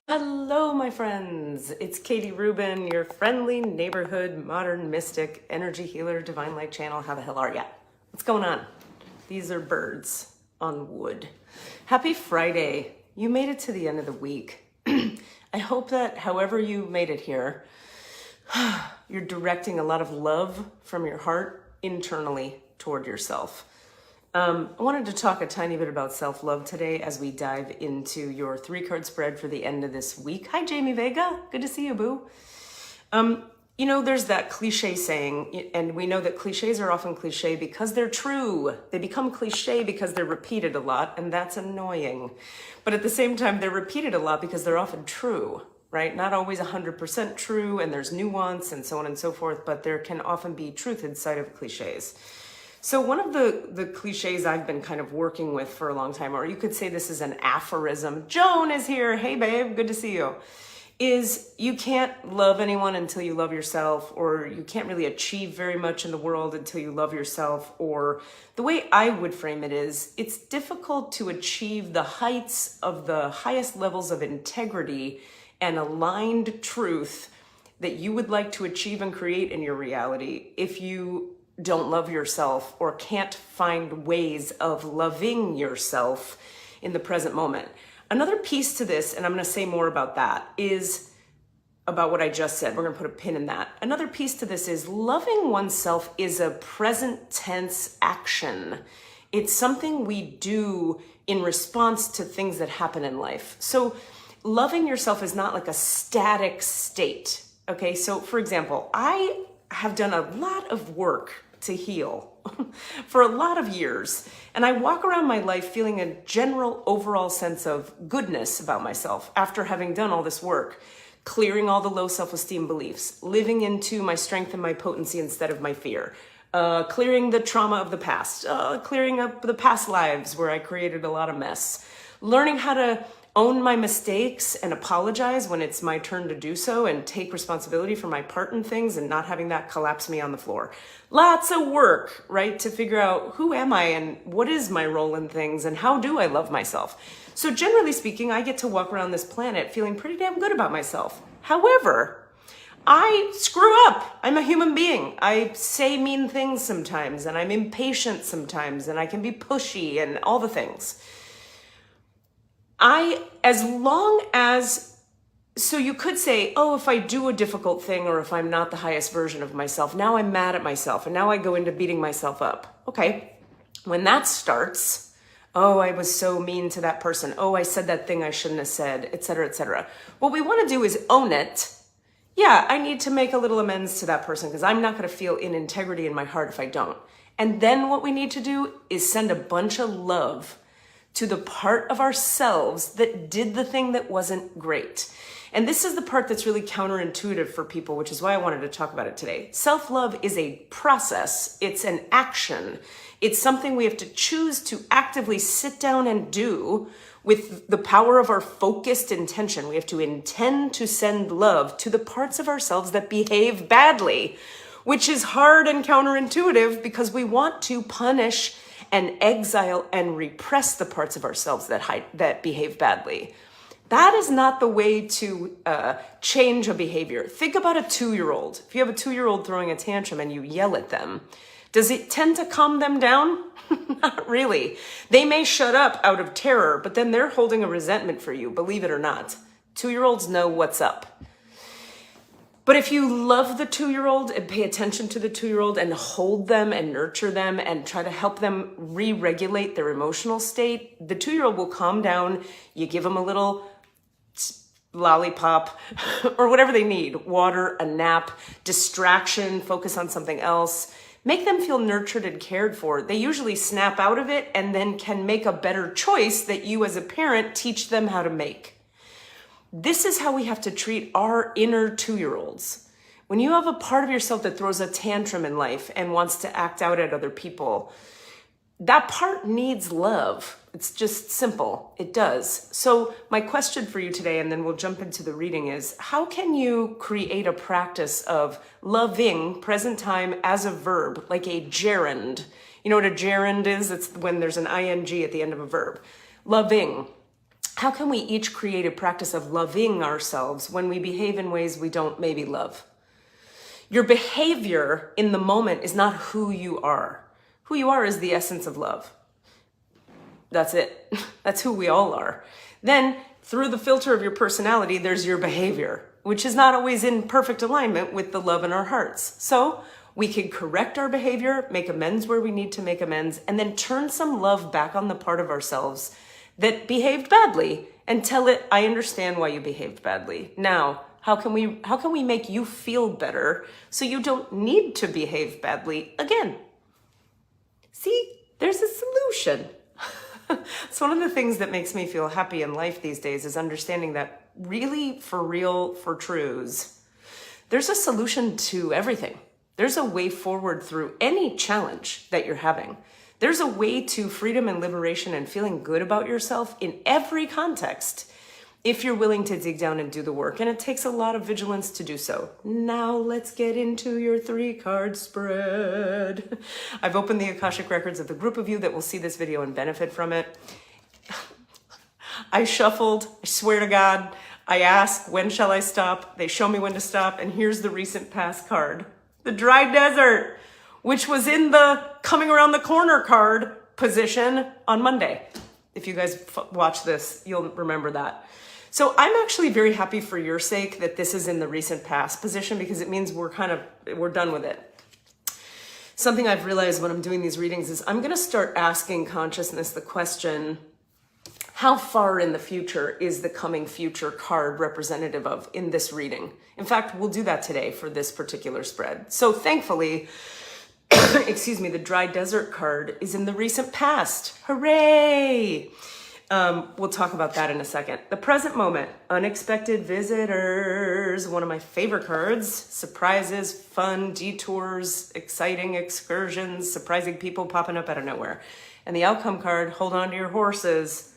Hello, my friends. It's Katie Rubin, your friendly neighborhood modern mystic, energy healer, divine light channel. How the hell are ya? What's going on? These are birds on wood. Happy Friday. You made it to the end of the week. I hope that however you made it here, you're directing a lot of love from your heart internally toward yourself. I wanted to talk a tiny bit about self-love today as we dive into your 3-card spread for the end of this week. Hi, Jamie Vega. Good to see you, boo. You know, there's that cliche saying, and we know that cliches are often cliche because they're true. They become cliche because they're repeated a lot, and that's annoying. But at the same time, they're repeated a lot because they're often true, right? Not always 100% true, and there's nuance and so on and so forth, but there can often be truth inside of cliches. So one of the cliches I've been kind of working with for a long time, or you could say this is an aphorism. Joan is here. Hey, babe. Good to see you. Is you can't love anyone until you love yourself, or you can't really achieve very much in the world until you love yourself. Or the way I would frame it is, it's difficult to achieve the heights of the highest levels of integrity and aligned truth that you would like to achieve and create in your reality if you don't love yourself or can't find ways of loving yourself in the present moment. Another piece to this, and I'm going to say more about that, is about what I just said. We're going to put a pin in that. Another piece to this is loving oneself is a present tense action. It's something we do in response to things that happen in life. So loving yourself is not like a static state. Okay, so for example, I have done a lot of work to heal for a lot of years. And I walk around my life feeling a general overall sense of goodness about myself after having done all this work, clearing all the low self-esteem beliefs, living into my strength and my potency instead of my fear, clearing the trauma of the past, clearing up the past lives where I created a lot of mess, learning how to own my mistakes and apologize when it's my turn to do so and take responsibility for my part in things and not having that collapse me on the floor. Lots of work, right? To figure out who am I and what is my role in things and how do I love myself? So generally speaking, I get to walk around this planet feeling pretty damn good about myself. However, I screw up. I'm a human being. I say mean things sometimes and I'm impatient sometimes and I can be pushy and all the things. So you could say, oh, if I do a difficult thing or if I'm not the highest version of myself, now I'm mad at myself and now I go into beating myself up. Okay, when that starts, oh, I was so mean to that person. Oh, I said that thing I shouldn't have said, et cetera, et cetera. What we want to do is own it. Yeah, I need to make a little amends to that person because I'm not going to feel in integrity in my heart if I don't. And then what we need to do is send a bunch of love to the part of ourselves that did the thing that wasn't great. And this is the part that's really counterintuitive for people, which is why I wanted to talk about it today. Self-love is a process. It's an action. It's something we have to choose to actively sit down and do with the power of our focused intention. We have to intend to send love to the parts of ourselves that behave badly, which is hard and counterintuitive because we want to punish and exile and repress the parts of ourselves that behave badly. That is not the way to change a behavior. Think about a 2-year-old. If you have a 2-year-old throwing a tantrum and you yell at them, does it tend to calm them down? Not really. They may shut up out of terror, but then they're holding a resentment for you, believe it or not. 2-year-olds know what's up. But if you love the 2-year-old and pay attention to the 2-year-old and hold them and nurture them and try to help them re-regulate their emotional state, the 2-year-old will calm down. You give them a little lollipop or whatever they need, water, a nap, distraction, focus on something else. Make them feel nurtured and cared for. They usually snap out of it and then can make a better choice that you as a parent teach them how to make. This is how we have to treat our inner 2-year-olds. When you have a part of yourself that throws a tantrum in life and wants to act out at other people, that part needs love. It's just simple. It does. So my question for you today, and then we'll jump into the reading, is how can you create a practice of loving present time as a verb, like a gerund? You know what a gerund is? It's when there's an ing at the end of a verb. Loving. How can we each create a practice of loving ourselves when we behave in ways we don't maybe love? Your behavior in the moment is not who you are. Who you are is the essence of love. That's it. That's who we all are. Then, through the filter of your personality, there's your behavior, which is not always in perfect alignment with the love in our hearts. So we can correct our behavior, make amends where we need to make amends, and then turn some love back on the part of ourselves that behaved badly and tell it, I understand why you behaved badly. Now, how can we make you feel better so you don't need to behave badly again? See, there's a solution. It's one of the things that makes me feel happy in life these days is understanding that really, for real, for truths, there's a solution to everything. There's a way forward through any challenge that you're having. There's a way to freedom and liberation and feeling good about yourself in every context if you're willing to dig down and do the work. And it takes a lot of vigilance to do so. Now let's get into your 3-card spread. I've opened the Akashic records of the group of you that will see this video and benefit from it. I shuffled, I swear to God. I ask, when shall I stop? They show me when to stop. And here's the recent past card. The dry desert, which was in the coming around the corner card position on Monday. If you guys watch this, you'll remember that. So I'm actually very happy for your sake that this is in the recent past position because it means we're done with it. Something I've realized when I'm doing these readings is I'm going to start asking consciousness the question, how far in the future is the coming future card representative of in this reading? In fact, we'll do that today for this particular spread. So thankfully, excuse me, the dry desert card is in the recent past. Hooray! We'll talk about that in a second. The present moment, unexpected visitors, one of my favorite cards, surprises, fun, detours, exciting excursions, surprising people popping up out of nowhere. And the outcome card, hold on to your horses,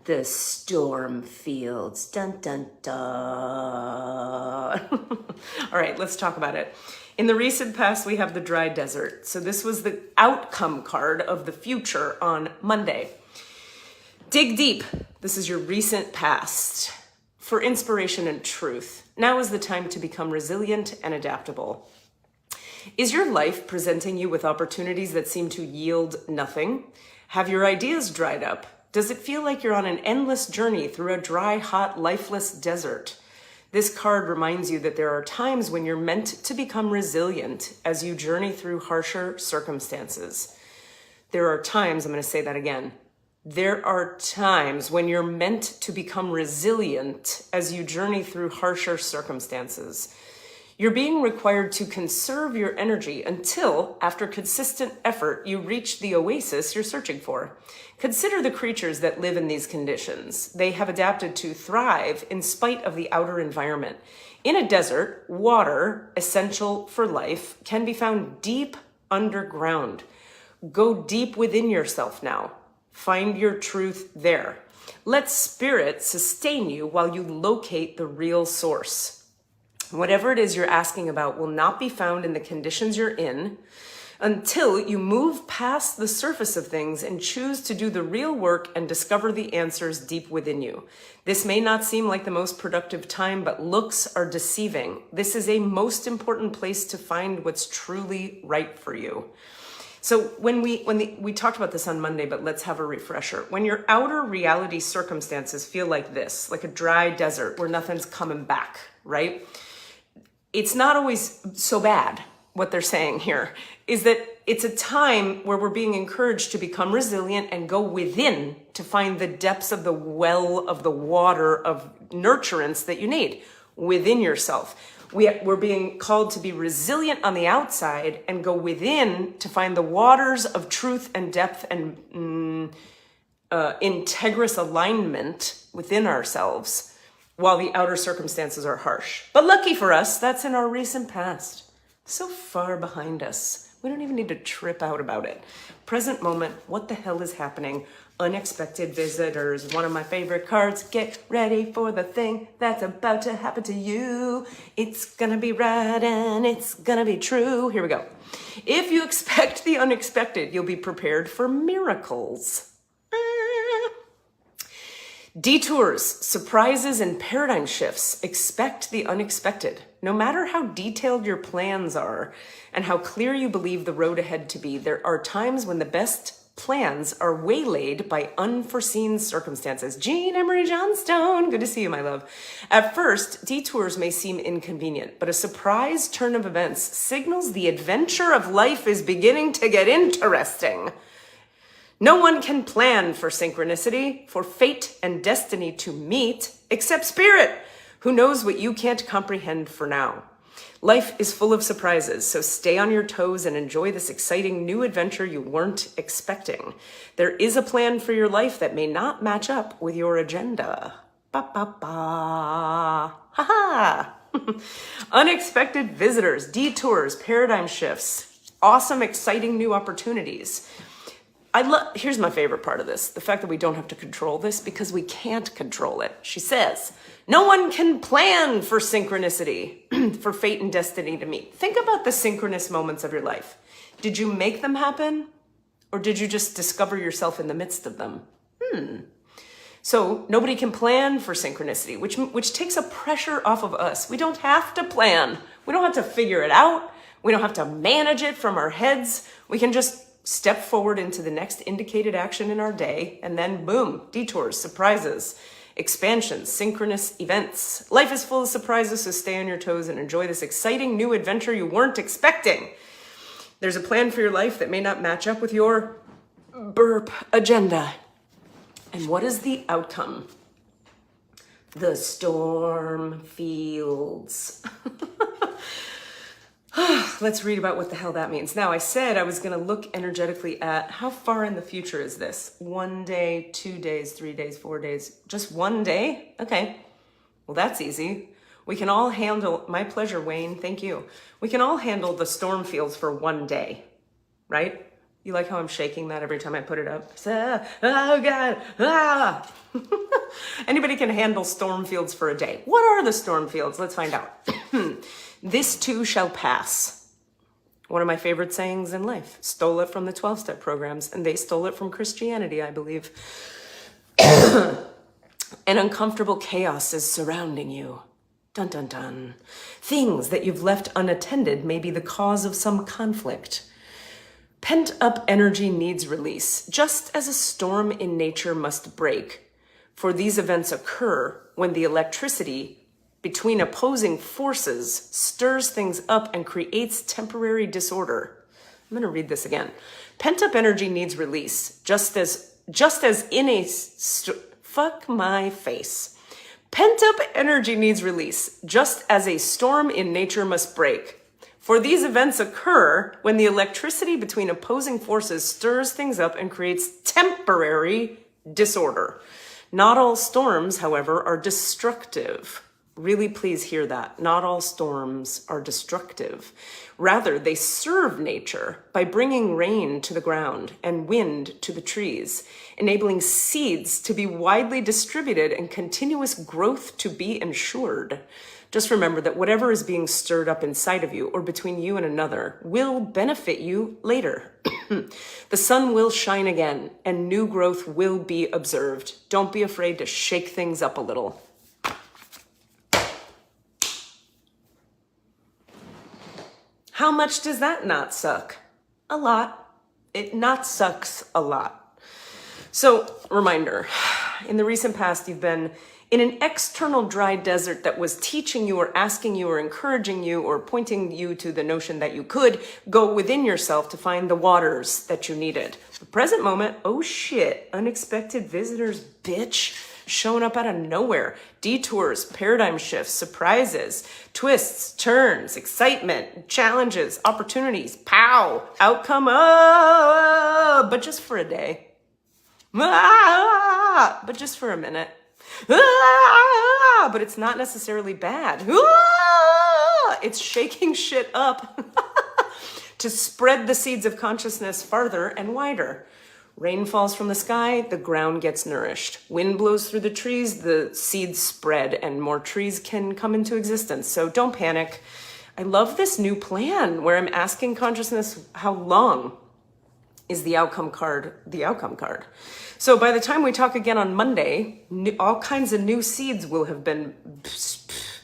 the storm fields, dun, dun, dun. All right, let's talk about it. In the recent past, we have the dry desert. So this was the outcome card of the future on Monday. Dig deep. This is your recent past. For inspiration and truth, now is the time to become resilient and adaptable. Is your life presenting you with opportunities that seem to yield nothing? Have your ideas dried up? Does it feel like you're on an endless journey through a dry, hot, lifeless desert? This card reminds you that there are times when you're meant to become resilient as you journey through harsher circumstances. There are times, I'm going to say that again. There are times when you're meant to become resilient as you journey through harsher circumstances. You're being required to conserve your energy until, after consistent effort, you reach the oasis you're searching for. Consider the creatures that live in these conditions. They have adapted to thrive in spite of the outer environment. In a desert, water, essential for life, can be found deep underground. Go deep within yourself now. Find your truth there. Let spirit sustain you while you locate the real source. Whatever it is you're asking about will not be found in the conditions you're in until you move past the surface of things and choose to do the real work and discover the answers deep within you. This may not seem like the most productive time, but looks are deceiving. This is a most important place to find what's truly right for you. So when we talked about this on Monday, but let's have a refresher. When your outer reality circumstances feel like this, like a dry desert where nothing's coming back, right? It's not always so bad. What they're saying here is that it's a time where we're being encouraged to become resilient and go within to find the depths of the well of the water of nurturance that you need within yourself. We're being called to be resilient on the outside and go within to find the waters of truth and depth and integrous alignment within ourselves while the outer circumstances are harsh. But lucky for us, that's in our recent past. So far behind us. We don't even need to trip out about it. Present moment, what the hell is happening? Unexpected visitors, one of my favorite cards. Get ready for the thing that's about to happen to you. It's gonna be right and it's gonna be true. Here we go. If you expect the unexpected, you'll be prepared for miracles. Detours, surprises, and paradigm shifts. Expect the unexpected. No matter how detailed your plans are and how clear you believe the road ahead to be, there are times when the best plans are waylaid by unforeseen circumstances. Jean Emery Johnstone, good to see you, my love. At first, detours may seem inconvenient, but a surprise turn of events signals the adventure of life is beginning to get interesting. No one can plan for synchronicity, for fate and destiny to meet, except spirit, who knows what you can't comprehend for now. Life is full of surprises, so stay on your toes and enjoy this exciting new adventure you weren't expecting. There is a plan for your life that may not match up with your agenda. Ba ba ba. Ha ha. Unexpected visitors, detours, paradigm shifts, awesome, exciting new opportunities. Here's my favorite part of this, the fact that we don't have to control this because we can't control it. She says, no one can plan for synchronicity, for fate and destiny to meet. Think about the synchronous moments of your life. Did you make them happen? Or did you just discover yourself in the midst of them? So nobody can plan for synchronicity, which takes a pressure off of us. We don't have to plan. We don't have to figure it out. We don't have to manage it from our heads. We can just step forward into the next indicated action in our day, and then boom, detours, surprises, expansions, synchronous events. Life is full of surprises, so stay on your toes and enjoy this exciting new adventure you weren't expecting. There's a plan for your life that may not match up with your burp agenda. And what is the outcome? The storm fields. Let's read about what the hell that means. Now, I said I was going to look energetically at how far in the future is this? 1 day, 2 days, 3 days, 4 days, just 1 day? Okay, well, that's easy. We can all handle, my pleasure, Wayne, thank you. We can all handle the storm fields for 1 day, right? You like how I'm shaking that every time I put it up? Oh God, ah. Anybody can handle storm fields for a day. What are the storm fields? Let's find out. This too shall pass. One of my favorite sayings in life. Stole it from the 12-step programs, and they stole it from Christianity, I believe. An uncomfortable chaos is surrounding you. Dun, dun, dun. Things that you've left unattended may be the cause of some conflict. Pent-up energy needs release, just as a storm in nature must break. For these events occur when the electricity between opposing forces stirs things up and creates temporary disorder. I'm going to read this again. Pent-up energy needs release, just as in a fuck my face. Pent-up energy needs release, just as a storm in nature must break. For these events occur when the electricity between opposing forces stirs things up and creates temporary disorder. Not all storms, however, are destructive. Really, please hear that. Not all storms are destructive. Rather, they serve nature by bringing rain to the ground and wind to the trees, enabling seeds to be widely distributed and continuous growth to be ensured. Just remember that whatever is being stirred up inside of you or between you and another will benefit you later. The sun will shine again and new growth will be observed. Don't be afraid to shake things up a little. How much does that not suck? A lot. It not sucks a lot. So, reminder, in the recent past, you've been in an external dry desert that was teaching you or asking you or encouraging you or pointing you to the notion that you could go within yourself to find the waters that you needed. The present moment, oh shit, unexpected visitors, bitch. Showing up out of nowhere. Detours, paradigm shifts, surprises, twists, turns, excitement, challenges, opportunities, pow, outcome, but just for a day. But just for a minute. But it's not necessarily bad. It's shaking shit up to spread the seeds of consciousness farther and wider. Rain falls from the sky, the ground gets nourished. Wind blows through the trees, the seeds spread, and more trees can come into existence. So don't panic. I love this new plan where I'm asking consciousness how long is the outcome card. So by the time we talk again on Monday, all kinds of new seeds will have been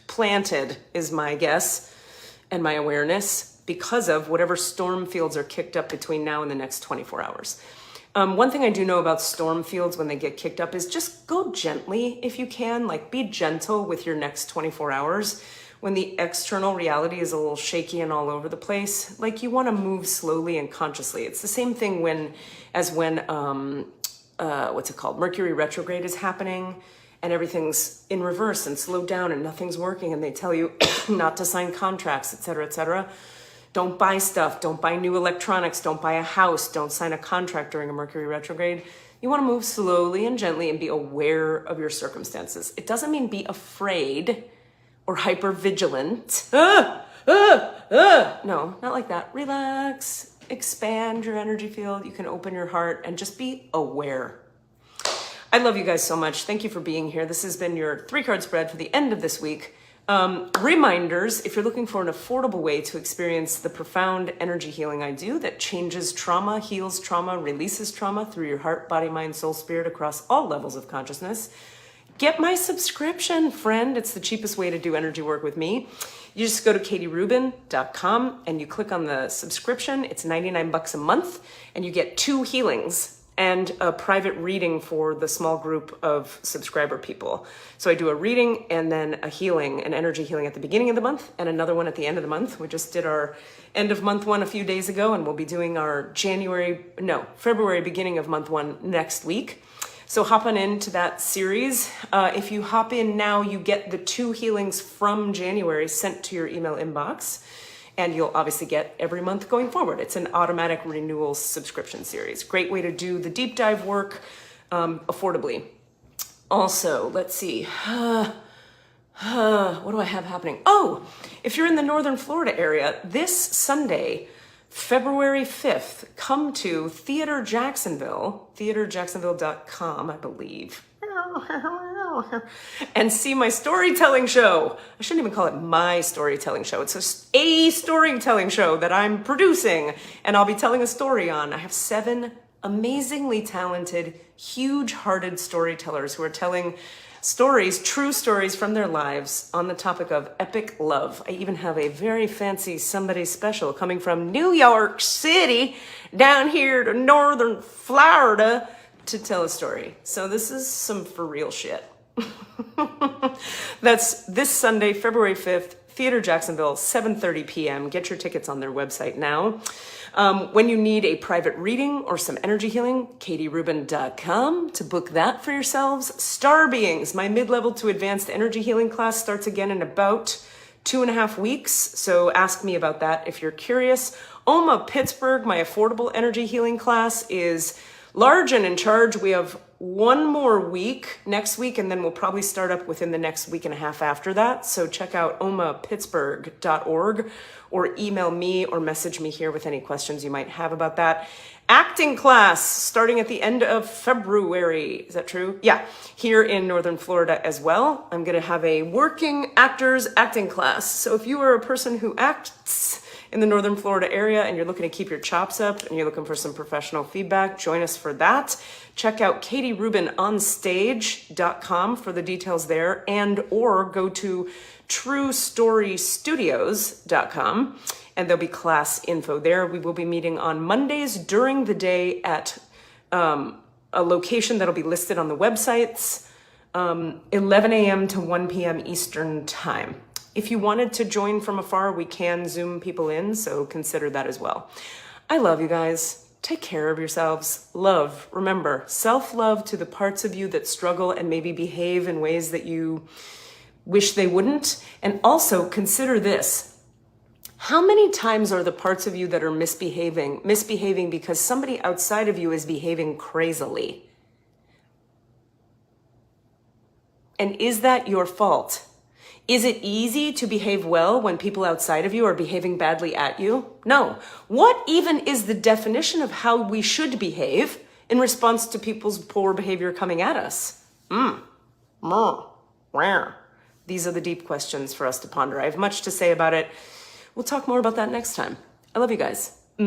planted, is my guess and my awareness, because of whatever storm fields are kicked up between now and the next 24 hours. One thing I do know about storm fields when they get kicked up is just go gently if you can, like be gentle with your next 24 hours. When the external reality is a little shaky and all over the place, like you want to move slowly and consciously. It's the same thing when Mercury retrograde is happening and everything's in reverse and slowed down and nothing's working and they tell you not to sign contracts, etc., etc. Don't buy stuff, don't buy new electronics, don't buy a house, don't sign a contract during a Mercury retrograde. You want to move slowly and gently and be aware of your circumstances. It doesn't mean be afraid or hyper vigilant. No, not like that. Relax, expand your energy field. You can open your heart and just be aware. I love you guys so much. Thank you for being here. This has been your 3-card spread for the end of this week. Reminders, if you're looking for an affordable way to experience the profound energy healing I do that changes trauma, heals trauma, releases trauma through your heart, body, mind, soul, spirit across all levels of consciousness, get my subscription, friend. It's the cheapest way to do energy work with me. You just go to katierubin.com and you click on the subscription. It's $99 a month and you get 2 healings and a private reading for the small group of subscriber people. So I do a reading and then a healing, an energy healing at the beginning of the month and another one at the end of the month. We just did our end of month one a few days ago and we'll be doing our February beginning of month one next week. So hop on into that series. If you hop in now, you get the 2 healings from January sent to your email inbox. And you'll obviously get every month going forward. It's an automatic renewal subscription series. Great way to do the deep dive work affordably. Also, let's see. What do I have happening? Oh, if you're in the Northern Florida area, this Sunday, February 5th, come to Theater Jacksonville, theaterjacksonville.com, I believe, and see my storytelling show. I shouldn't even call it my storytelling show. It's a storytelling show that I'm producing and I'll be telling a story on. I have 7 amazingly talented, huge-hearted storytellers who are telling stories, true stories from their lives on the topic of epic love. I even have a very fancy somebody special coming from New York City down here to Northern Florida to tell a story. So this is some for real shit. That's this Sunday, February 5th, Theater Jacksonville, 7:30 p.m. Get your tickets on their website now. When you need a private reading or some energy healing, katierubin.com to book that for yourselves. Star Beings, my mid-level to advanced energy healing class starts again in about 2.5 weeks. So ask me about that if you're curious. OMA Pittsburgh, my affordable energy healing class, is large and in charge. We have 1 more week next week, and then we'll probably start up within the next week and a half after that. So check out omapittsburgh.org or email me or message me here with any questions you might have about that. Acting class starting at the end of February. Is that true? Yeah, here in Northern Florida as well. I'm going to have a working actors acting class. So if you are a person who acts in the Northern Florida area and you're looking to keep your chops up and you're looking for some professional feedback, join us for that. Check out katierubinonstage.com for the details there, and or go to truestorystudios.com and there'll be class info there. We will be meeting on Mondays during the day at a location that'll be listed on the websites, 11 a.m. to 1 p.m. Eastern time. If you wanted to join from afar, we can Zoom people in, so consider that as well. I love you guys. Take care of yourselves. Love. Remember, self-love to the parts of you that struggle and maybe behave in ways that you wish they wouldn't. And also consider this. How many times are the parts of you that are misbehaving because somebody outside of you is behaving crazily? And is that your fault? Is it easy to behave well when people outside of you are behaving badly at you? No. What even is the definition of how we should behave in response to people's poor behavior coming at us? These are the deep questions for us to ponder. I have much to say about it. We'll talk more about that next time. I love you guys.